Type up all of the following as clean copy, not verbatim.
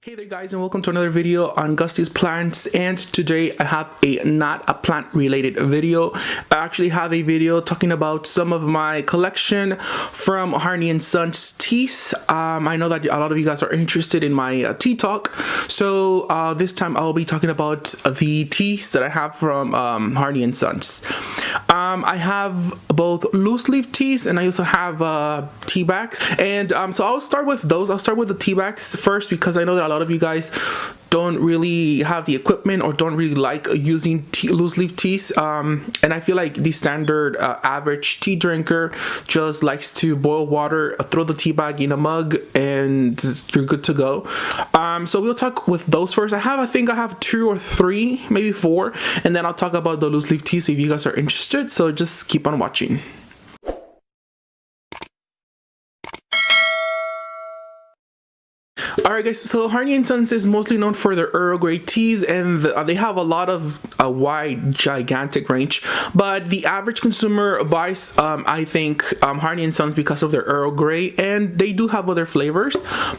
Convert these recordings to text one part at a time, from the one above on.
Hey there guys, and welcome to another video on Gusty's Plants. And today I have not a plant related video. I actually have a video talking about some of my collection from Harney and Sons teas. I know that a lot of you guys are interested in my tea talk, so this time I'll be talking about the teas that I have from Harney and Sons. I have both loose leaf teas and I also have tea bags, and so I'll start with those. I'll start with the tea bags first because I know that a lot of you guys don't really have the equipment or don't really like using loose leaf teas, and I feel like the standard average tea drinker just likes to boil water, throw the tea bag in a mug, and you're good to go. So we'll talk with those first. I think I have 2 or 3, maybe 4, and then I'll talk about the loose leaf teas if you guys are interested, so just keep on watching. Alright guys, so Harney and Sons is mostly known for their Earl Grey teas, and they have a lot of a wide, gigantic range. But the average consumer buys, I think, Harney and Sons because of their Earl Grey, and they do have other flavors.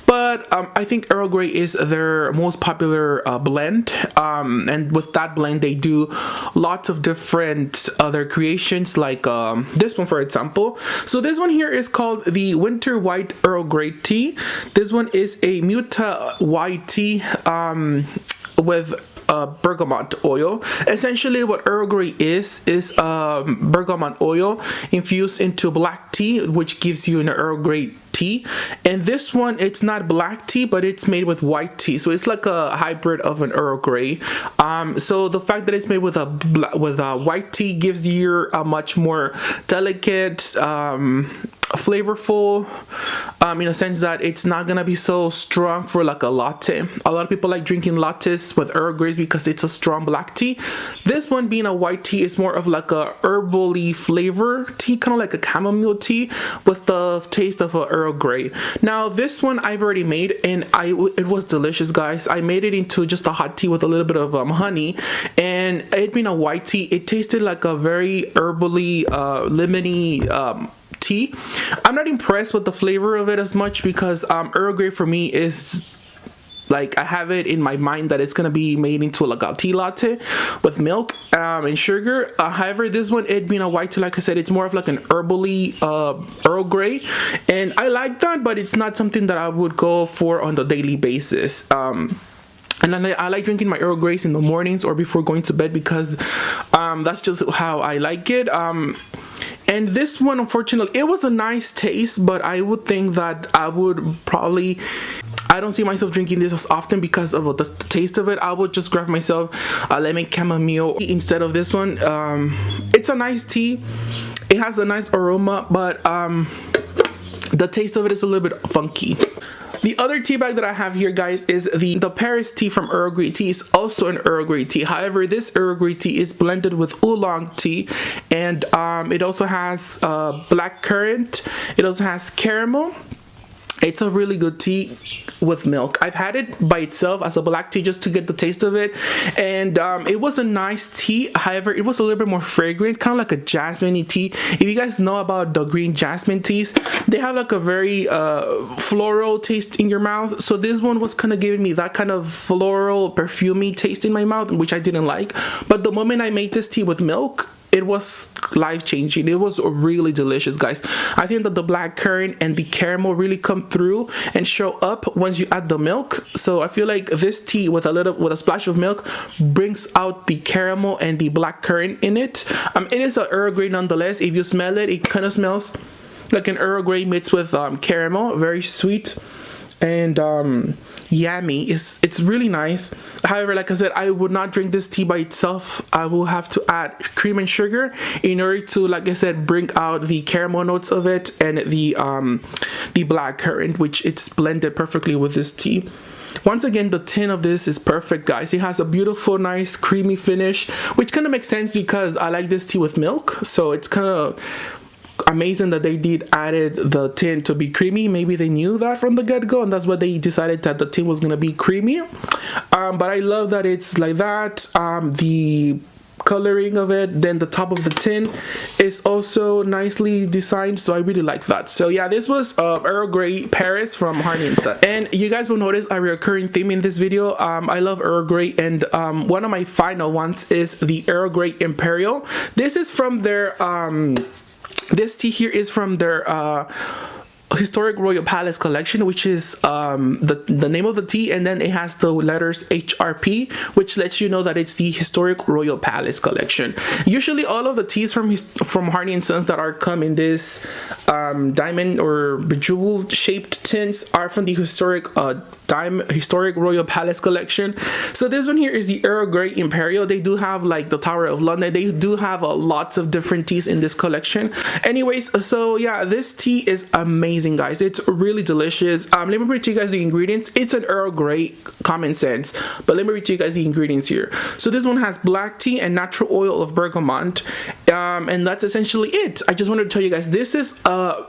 But I think Earl Grey is their most popular blend, and with that blend, they do lots of different other creations, like this one, for example. So this one here is called the Winter White Earl Grey Tea. This one is a Muta white tea with bergamot oil. Essentially what Earl Grey is bergamot oil infused into black tea, which gives you an Earl Grey tea. And this one, it's not black tea, but it's made with white tea, so it's like a hybrid of an Earl Grey. So the fact that it's made with a white tea gives you a much more delicate, flavorful, in a sense that it's not gonna be so strong for like a latte. A lot of people like drinking lattes with Earl Greys because it's a strong black tea. This one, being a white tea, is more of like a herbally flavor tea, kind of like a chamomile tea with the taste of a Earl Grey. Now this one I've already made, and it was delicious, guys. I made it into just a hot tea with a little bit of honey, and it being a white tea, it tasted like a very herbally, lemony tea. I'm not impressed with the flavor of it as much because Earl Grey for me is like, I have it in my mind that it's gonna be made into like a tea latte with milk and sugar. However, this one, it being a white tea, like I said, it's more of like an herbally Earl Grey, and I like that, but it's not something that I would go for on a daily basis. And then I like drinking my Earl Greys in the mornings or before going to bed because that's just how I like it. And this one, unfortunately, it was a nice taste, but I would think that I don't see myself drinking this as often because of the taste of it. I would just grab myself a lemon chamomile instead of this one. It's a nice tea. It has a nice aroma, but the taste of it is a little bit funky. The other tea bag that I have here, guys, is the Paris tea from Earl Grey Tea. Is also an Earl Grey tea. However, this Earl Grey tea is blended with oolong tea, and it also has black currant. It also has caramel. It's a really good tea with milk. I've had it by itself as a black tea just to get the taste of it, and it was a nice tea. However, it was a little bit more fragrant, kind of like a jasmine tea. If you guys know about the green jasmine teas, they have like a very floral taste in your mouth. So this one was kind of giving me that kind of floral, perfumey taste in my mouth, which I didn't like. But the moment I made this tea with milk, it was life-changing. It was really delicious, guys. I think that the black currant and the caramel really come through and show up once you add the milk. So I feel like this tea with a splash of milk brings out the caramel and the black currant in it. It is an Earl Grey nonetheless. If you smell it, it kind of smells like an Earl Grey mixed with caramel. Very sweet and yummy. It's really nice. However, like I said, I would not drink this tea by itself. I will have to add cream and sugar in order to, like I said, bring out the caramel notes of it and the black currant, which it's blended perfectly with this tea. Once again, the tin of this is perfect, guys. It has a beautiful, nice, creamy finish, which kind of makes sense because I like this tea with milk. So it's kind of amazing that they did added the tin to be creamy. Maybe they knew that from the get-go, and that's why they decided that the tin was gonna be creamy. But I love that it's like that. The coloring of it. Then the top of the tin is also nicely designed, so I really like that. So yeah, this was Earl Grey Paris from Harney and Sons. And you guys will notice a recurring theme in this video. I love Earl Grey, and one of my final ones is the Earl Grey Imperial. This is from their this tea here is from their Historic Royal Palace collection, which is the name of the tea, and then it has the letters HRP, which lets you know that it's the Historic Royal Palace collection. Usually all of the teas from Harney and Sons that are come in this diamond or bejeweled shaped tins are from the Historic Royal Palace collection. So this one here is the Earl Grey Imperial. They do have like the Tower of London. They do have lots of different teas in this collection. Anyways, so yeah, this tea is amazing, guys. It's really delicious. Let me read to you guys the ingredients. It's an Earl Grey, common sense, but let me read to you guys the ingredients here. So this one has black tea and natural oil of bergamot, and that's essentially it. I just wanted to tell you guys, this is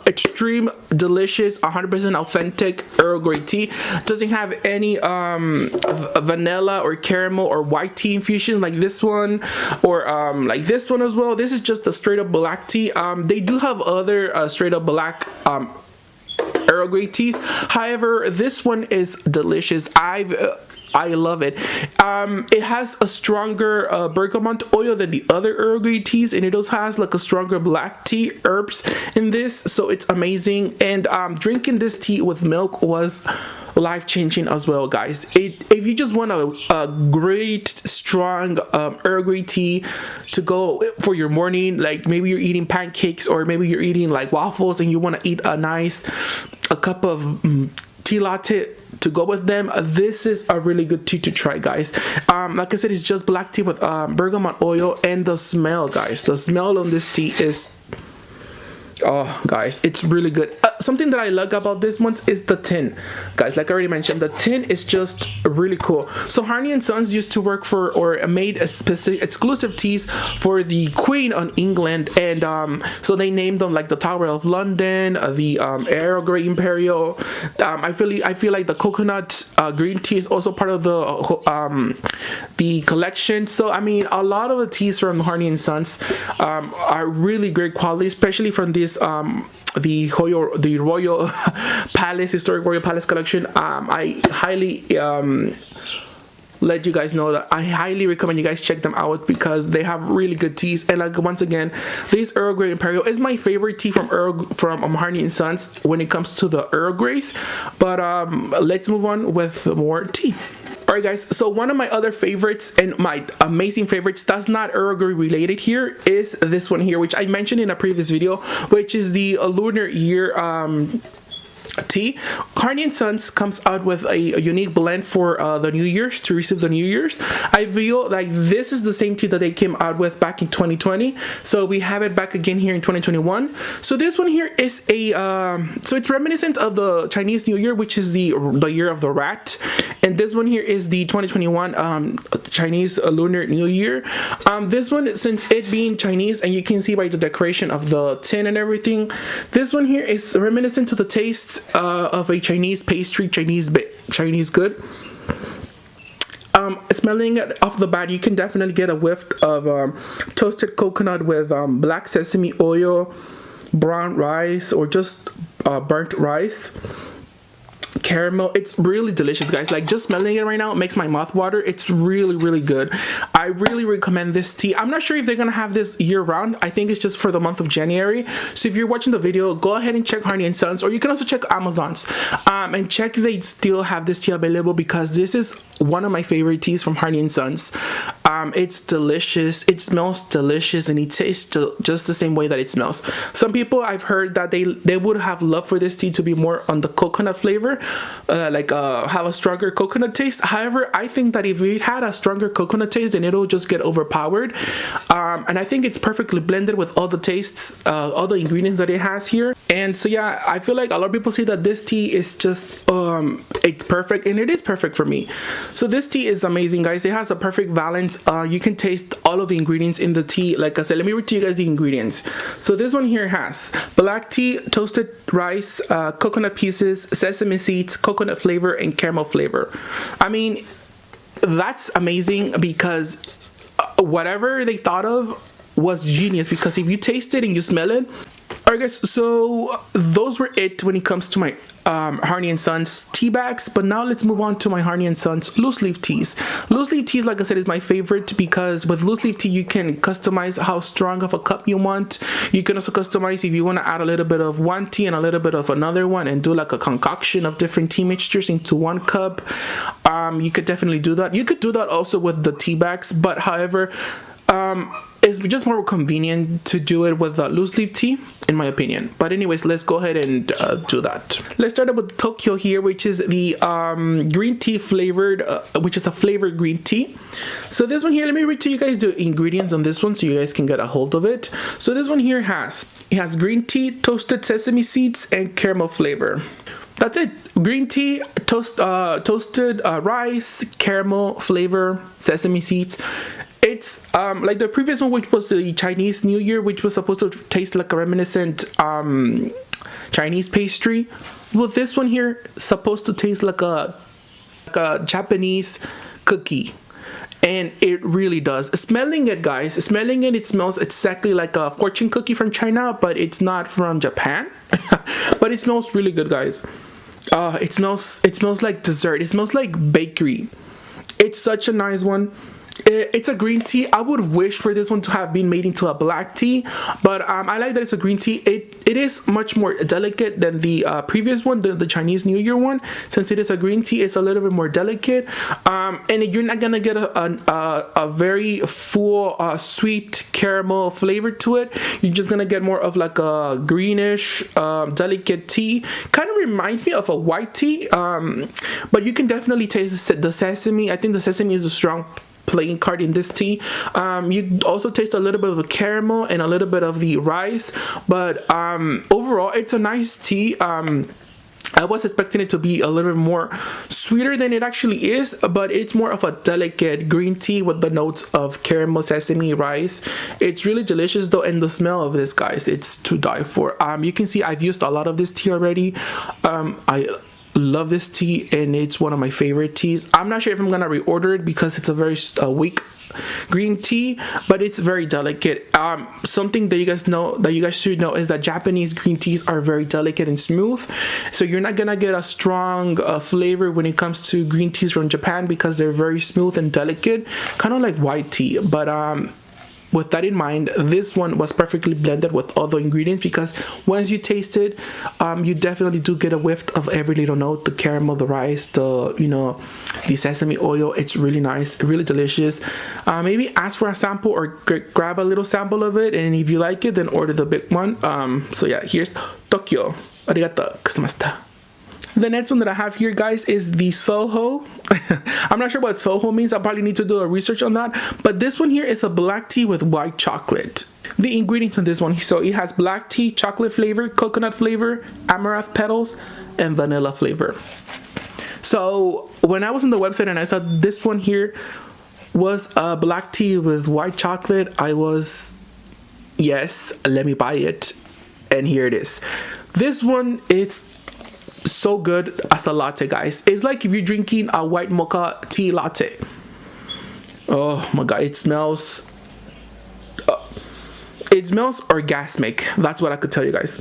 extreme delicious 100% authentic Earl Grey tea. Doesn't have any vanilla or caramel or white tea infusion like this one, or like this one as well. This is just a straight up black tea. They do have other straight up black Earl Grey teas. However, this one is delicious. I love it. It has a stronger bergamot oil than the other Earl Grey teas, and it also has like a stronger black tea herbs in this, so it's amazing. And drinking this tea with milk was life-changing as well, guys. If you just want a great strong Earl Grey tea to go for your morning, like maybe you're eating pancakes or maybe you're eating like waffles and you want to eat a cup of tea latte to go with them, this is a really good tea to try, guys. Like I said, it's just black tea with bergamot oil, and the smell, guys, the smell on this tea is, oh guys, it's really good. Something that I like about this one is the tin, guys. Like I already mentioned, the tin is just really cool. So Harney and Sons used to work for, or made a specific exclusive teas for the Queen on England, and so they named them like the Tower of London, the Aero Grey Imperial. I feel like the coconut green tea is also part of the collection. So I mean, a lot of the teas from Harney and Sons are really great quality, especially from this the Royal Palace, Historic Royal Palace collection. I highly let you guys know that I highly recommend you guys check them out because they have really good teas. And like, once again, this Earl Grey Imperial is my favorite tea from Harney and Sons when it comes to the Earl Greys. But let's move on with more tea. Alright guys, so one of my other favorites and my amazing favorites that's not Earl Grey related here is this one here, which I mentioned in a previous video, which is the Lunar Year tea. Harney and Sons comes out with a unique blend for the New Year's, to receive the New Year's. I feel like this is the same tea that they came out with back in 2020, so we have it back again here in 2021. So this one here is a so it's reminiscent of the Chinese New Year, which is the year of the rat, and this one here is the 2021 Chinese Lunar New Year. This one, since it being Chinese, and you can see by the decoration of the tin and everything, this one here is reminiscent to the tastes of a Chinese pastry, Chinese good. Smelling it off the bat, you can definitely get a whiff of toasted coconut with black sesame oil, brown rice, or just burnt rice, caramel. It's really delicious, guys. Like, just smelling it right now makes my mouth water. It's really good. I really recommend this tea. I'm not sure if they're gonna have this year round. I think it's just for the month of January. So if you're watching the video, go ahead and check Harney and Sons, or you can also check Amazon's and check if they still have this tea available, because this is one of my favorite teas from Harney and Sons. It's delicious, it smells delicious, and it tastes just the same way that it smells. Some people, I've heard that they would have loved for this tea to be more on the coconut flavor, have a stronger coconut taste. However, I think that if it had a stronger coconut taste, then it'll just get overpowered. And I think it's perfectly blended with all the tastes, all the ingredients that it has here. And so yeah, I feel like a lot of people say that this tea is just it's perfect, and it is perfect for me. So this tea is amazing, guys. It has a perfect balance. You can taste all of the ingredients in the tea. Like I said, let me read to you guys the ingredients. So this one here has black tea, toasted rice, coconut pieces, sesame seeds, coconut flavor, and caramel flavor. I mean, that's amazing, because whatever they thought of was genius, because if you taste it and you smell it. Alright guys, so those were it when it comes to my Harney and Sons tea bags. But now let's move on to my Harney and Sons loose leaf teas. Loose leaf teas, like I said, is my favorite, because with loose leaf tea you can customize how strong of a cup you want. You can also customize if you want to add a little bit of one tea and a little bit of another one, and do like a concoction of different tea mixtures into one cup. You could definitely do that. You could do that also with the tea bags, but however, it's just more convenient to do it with loose leaf tea, in my opinion. But anyways, let's go ahead and do that. Let's start up with Tokyo here, which is the green tea flavored, which is a flavored green tea. So this one here, let me read to you guys the ingredients on this one so you guys can get a hold of it. So this one here has green tea, toasted sesame seeds, and caramel flavor. That's it. Green tea, toasted rice, caramel flavor, sesame seeds. It's like the previous one, which was the Chinese New Year, which was supposed to taste like a reminiscent Chinese pastry. Well, this one here is supposed to taste like a Japanese cookie. And it really does. Smelling it, guys, it smells exactly like a fortune cookie from China, but it's not from Japan. But it smells really good, guys. It smells like dessert. It smells like bakery. It's such a nice one. It's a green tea. I would wish for this one to have been made into a black tea, but I like that it's a green tea. It is much more delicate than the previous one, the Chinese New Year one. Since it is a green tea, it's a little bit more delicate, and you're not gonna get a very full sweet caramel flavor to it. You're just gonna get more of like a greenish delicate tea. Kind of reminds me of a white tea, but you can definitely taste the sesame. I think the sesame is a strong playing card in this tea. You also taste a little bit of the caramel and a little bit of the rice, but overall it's a nice tea. I was expecting it to be a little bit more sweeter than it actually is, but it's more of a delicate green tea with the notes of caramel, sesame, rice. It's really delicious though, and the smell of this, guys, it's to die for. You can see I've used a lot of this tea already. I love this tea, and it's one of my favorite teas. I'm not sure if I'm gonna reorder it because it's a very weak green tea, but it's very delicate. Something that you guys should know is that Japanese green teas are very delicate and smooth, so you're not gonna get a strong flavor when it comes to green teas from Japan, because they're very smooth and delicate, kind of like white tea. But with that in mind, this one was perfectly blended with all the ingredients, because once you taste it, you definitely do get a whiff of every little note: the caramel, the rice, the sesame oil. It's really nice, really delicious. Maybe ask for a sample or grab a little sample of it, and if you like it, then order the big one. So yeah, here's Tokyo. Arigatou gozaimashita. The next one that I have here, guys, is the Soho. I'm not sure what Soho means. I probably need to do a research on that. But this one here is a black tea with white chocolate. The ingredients in this one, so it has black tea, chocolate flavor, coconut flavor, amaranth petals, and vanilla flavor. So when I was on the website and I saw this one here was a black tea with white chocolate, I was, yes, let me buy it. And here it is. This one, it's so good as a latte, guys. It's like if you're drinking a white mocha tea latte. Oh my god, it smells orgasmic. That's what I could tell you guys.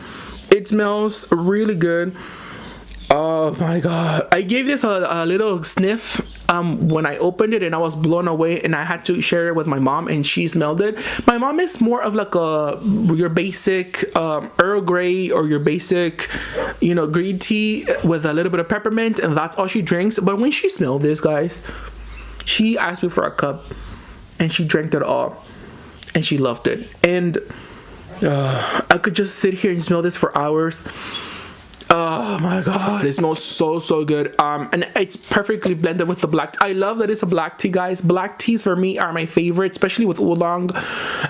It smells really good. Oh my god, I gave this a little sniff when I opened it, and I was blown away, and I had to share it with my mom, and she smelled it. My mom is more of like your basic Earl Grey, or your basic green tea with a little bit of peppermint, and that's all she drinks. But when she smelled this, guys, she asked me for a cup, and she drank it all, and she loved it. And I could just sit here and smell this for hours. Oh my god, it smells so good. And it's perfectly blended with the black tea. I love that it's a black tea, guys. Black teas for me are my favorite, especially with oolong.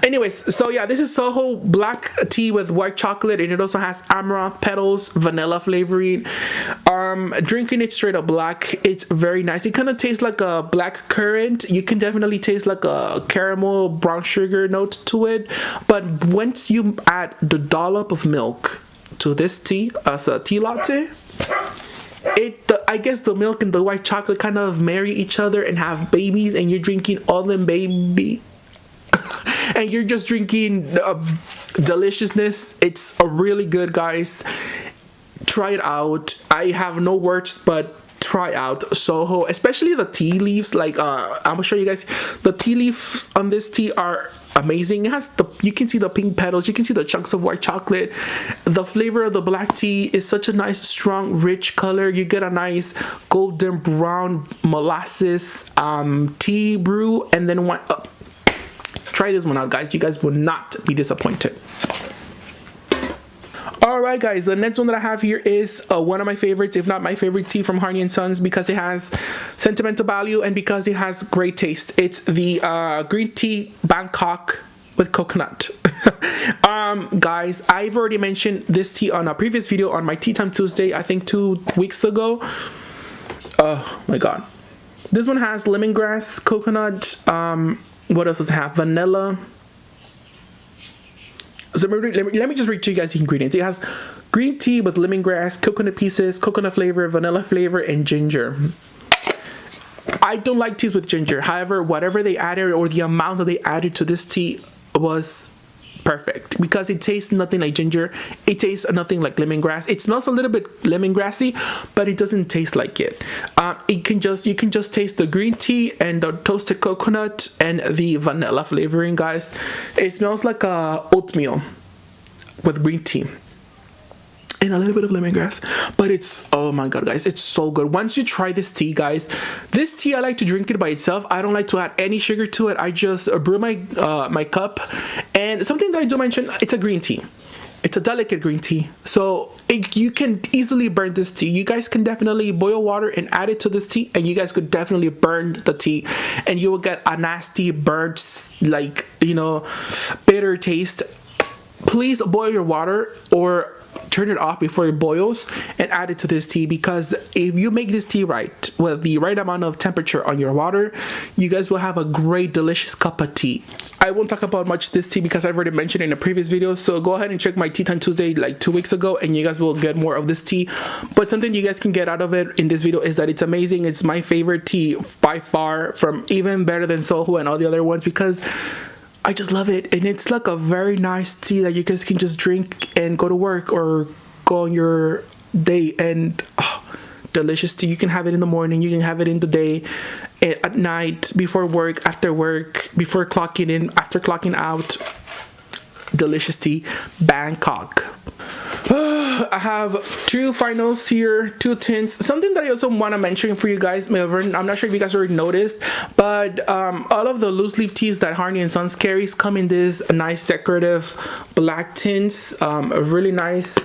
Anyways, so yeah, this is Soho black tea with white chocolate, and it also has amaranth petals, vanilla flavoring. Drinking it straight up black, it's very nice. It kind of tastes like a black currant. You can definitely taste like a caramel brown sugar note to it, but once you add the dollop of milk to this tea as a tea latte, I guess the milk and the white chocolate kind of marry each other and have babies, and you're drinking all them baby and you're just drinking deliciousness. It's a really good, guys. Try it out. I have no words but try out Soho, especially the tea leaves. Like I'm gonna show you guys the tea leaves on this tea are amazing. It has you can see the pink petals, you can see the chunks of white chocolate. The flavor of the black tea is such a nice, strong, rich color. You get a nice golden brown molasses tea brew, and then try this one out, guys. You guys will not be disappointed. Alright guys, the next one that I have here is one of my favorites, if not my favorite tea from Harney & Sons, because it has sentimental value and because it has great taste. It's the Green Tea Bangkok with coconut. Guys, I've already mentioned this tea on a previous video on my Tea Time Tuesday, I think 2 weeks ago. Oh my god. This one has lemongrass, coconut, what else does it have? Vanilla. So let me just read to you guys the ingredients. It has green tea with lemongrass, coconut pieces, coconut flavor, vanilla flavor, and ginger. I don't like teas with ginger. However, whatever they added or the amount that they added to this tea was perfect because it tastes nothing like ginger. It tastes nothing like lemongrass. It smells a little bit lemongrassy, but it doesn't taste like it. You can just taste the green tea and the toasted coconut and the vanilla flavoring, guys. It smells like oatmeal with green tea and a little bit of lemongrass, but it's, oh my god, guys, it's so good. Once you try this tea, guys, this tea, I like to drink it by itself. I don't like to add any sugar to it. I just brew my my cup. And something that I do mention, it's a green tea. It's a delicate green tea, so you can easily burn this tea. You guys can definitely boil water and add it to this tea, and you guys could definitely burn the tea, and you will get a nasty burnt, like, you know, bitter taste. Please boil your water or turn it off before it boils and add it to this tea, because if you make this tea right with the right amount of temperature on your water, you guys will have a great, delicious cup of tea. I won't talk about much this tea because I've already mentioned it in a previous video, so go ahead and check my Tea Time Tuesday like 2 weeks ago and you guys will get more of this tea. But something you guys can get out of it in this video is that it's amazing. It's my favorite tea by far, from even better than Soho and all the other ones, because I just love it, and it's like a very nice tea that you guys can just drink and go to work or go on your day, and delicious tea. You can have it in the morning, you can have it in the day, at night, before work, after work, before clocking in, after clocking out. Delicious tea, Bangkok. I have 2 finals here, 2 tints. Something that I also want to mention for you guys, I'm not sure if you guys already noticed, but all of the loose leaf teas that Harney & Sons carries come in this nice decorative black tints. Really nice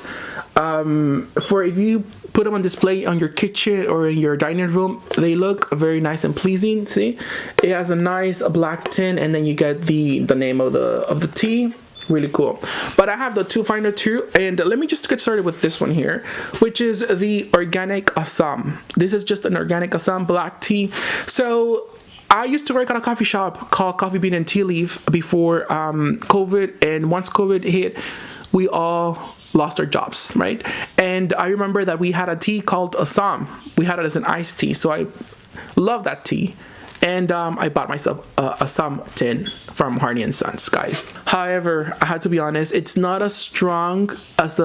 for if you put them on display on your kitchen or in your dining room. They look very nice and pleasing. See, it has a nice black tint, and then you get the name of the tea. Really cool. But I have the 2 final too, and let me just get started with this one here, which is the organic Assam. This is just an organic Assam black tea. So I used to work at a coffee shop called Coffee Bean and Tea Leaf before COVID, and once COVID hit, we all lost our jobs, right? And I remember that we had a tea called Assam. We had it as an iced tea, so I love that tea. And I bought myself a Assam tin from Harney & Sons, guys. However, I had to be honest, it's not as strong as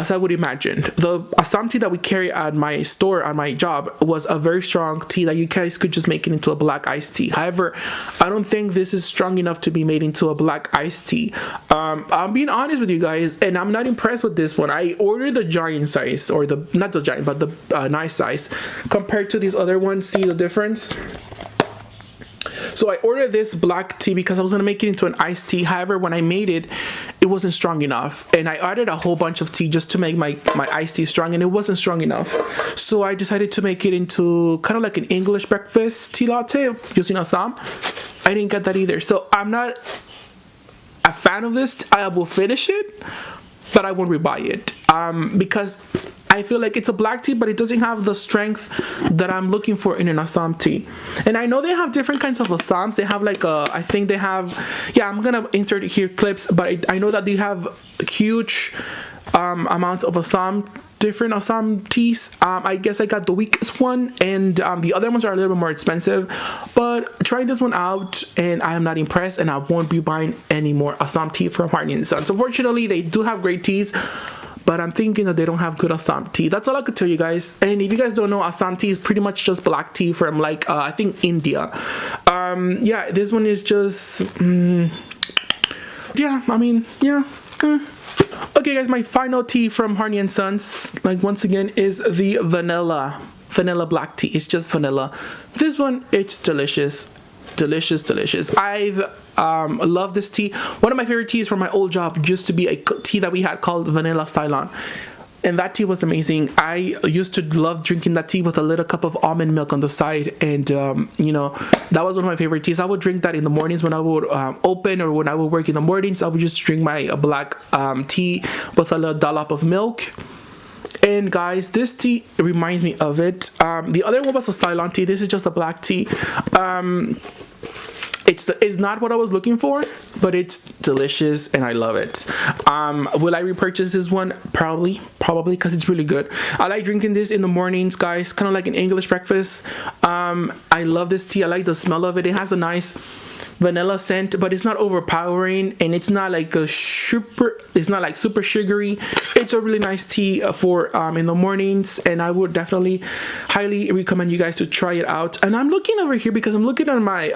I would imagine. The Assam tea that we carry at my store, at my job, was a very strong tea that you guys could just make it into a black iced tea. However, I don't think this is strong enough to be made into a black iced tea. I'm being honest with you guys, and I'm not impressed with this one. I ordered the giant size, or not the giant, but the nice size, compared to these other ones. See the difference? So I ordered this black tea because I was gonna make it into an iced tea. However, when I made it, it wasn't strong enough, and I added a whole bunch of tea just to make my iced tea strong, and it wasn't strong enough. So I decided to make it into kind of like an English breakfast tea latte using Assam. I didn't get that either. So I'm not a fan of this. I will finish it, but I won't rebuy it because I feel like it's a black tea, but it doesn't have the strength that I'm looking for in an Assam tea. And I know they have different kinds of Assams. They have like I think they have, yeah, I'm gonna insert here clips, but I know that they have huge amounts of Assam different Assam teas. I guess I got the weakest one, and the other ones are a little bit more expensive, but try this one out and I am not impressed, and I won't be buying any more Assam tea from Harney and Sons. Unfortunately, they do have great teas, but I'm thinking that they don't have good Assam tea. That's all I could tell you guys. And if you guys don't know, Assam tea is pretty much just black tea from like I think India. Yeah, this one is just yeah, I mean, yeah. Okay guys, my final tea from Harney and Sons, like once again, is the vanilla black tea. It's just vanilla. This one, it's delicious. I've loved this tea. One of my favorite teas from my old job used to be a tea that we had called vanilla Cylon, and that tea was amazing. I used to love drinking that tea with a little cup of almond milk on the side, and you know, that was one of my favorite teas. I would drink that in the mornings when I would open, or when I would work in the mornings. I would just drink my black tea with a little dollop of milk. And guys, this tea reminds me of it. The other one was a Cylon tea. This is just a black tea. It's not what I was looking for, but it's delicious and I love it. Will I repurchase this one? Probably, because it's really good. I like drinking this in the mornings, guys, kind of like an English breakfast. I love this tea. I like the smell of it. It has a nice vanilla scent, but it's not overpowering, and it's not like super sugary. It's a really nice tea for in the mornings, and I would definitely highly recommend you guys to try it out. And I'm looking over here because I'm looking at my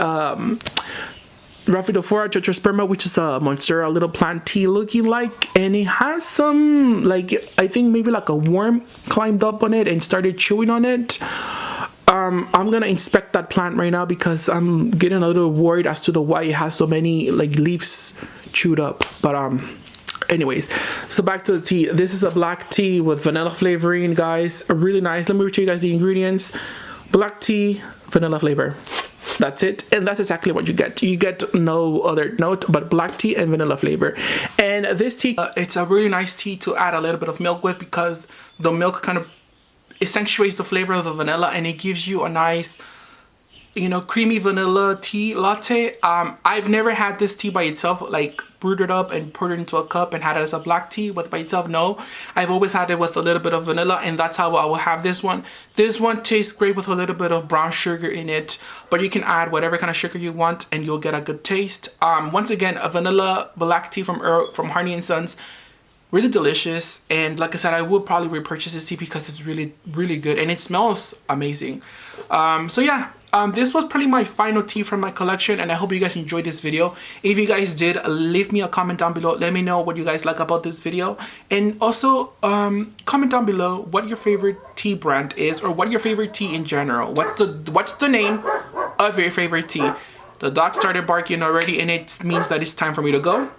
Raphidophora tetrasperma, which is a monstera little plant tea looking like, and it has some, like, I think maybe like a worm climbed up on it and started chewing on it. I'm gonna inspect that plant right now because I'm getting a little worried as to why it has so many like leaves chewed up. But anyways, so back to the tea. This is a black tea with vanilla flavoring, guys. Really nice. Let me tell you guys the ingredients. Black tea, vanilla flavor. That's it, and that's exactly what you get. You get no other note but black tea and vanilla flavor. And this tea, it's a really nice tea to add a little bit of milk with, because the milk kind of accentuates the flavor of the vanilla, and it gives you a nice, you know, creamy vanilla tea latte. I've never had this tea by itself, like brewed it up and poured it into a cup and had it as a black tea with by itself. No, I've always had it with a little bit of vanilla, and that's how I will have this one. This one tastes great with a little bit of brown sugar in it, but you can add whatever kind of sugar you want and you'll get a good taste. Once again, a vanilla black tea from Earl, from Harney and Sons. Really delicious, and like I said, I would probably repurchase this tea because it's really good and it smells amazing. So yeah, this was probably my final tea from my collection, and I hope you guys enjoyed this video. If you guys did, leave me a comment down below. Let me know what you guys like about this video, and also comment down below what your favorite tea brand is, or what your favorite tea in general. What's the name of your favorite tea? The dog started barking already, and it means that it's time for me to go.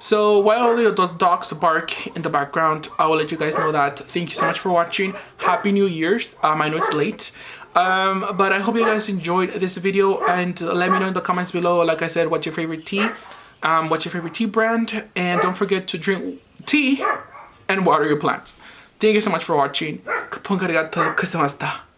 So while the dogs bark in the background, I will let you guys know that thank you so much for watching. Happy New Year's. I know it's late, but I hope you guys enjoyed this video, and let me know in the comments below, like I said, what's your favorite tea, what's your favorite tea brand, and don't forget to drink tea and water your plants. Thank you so much for watching. Kapong arigatou gozaimasu.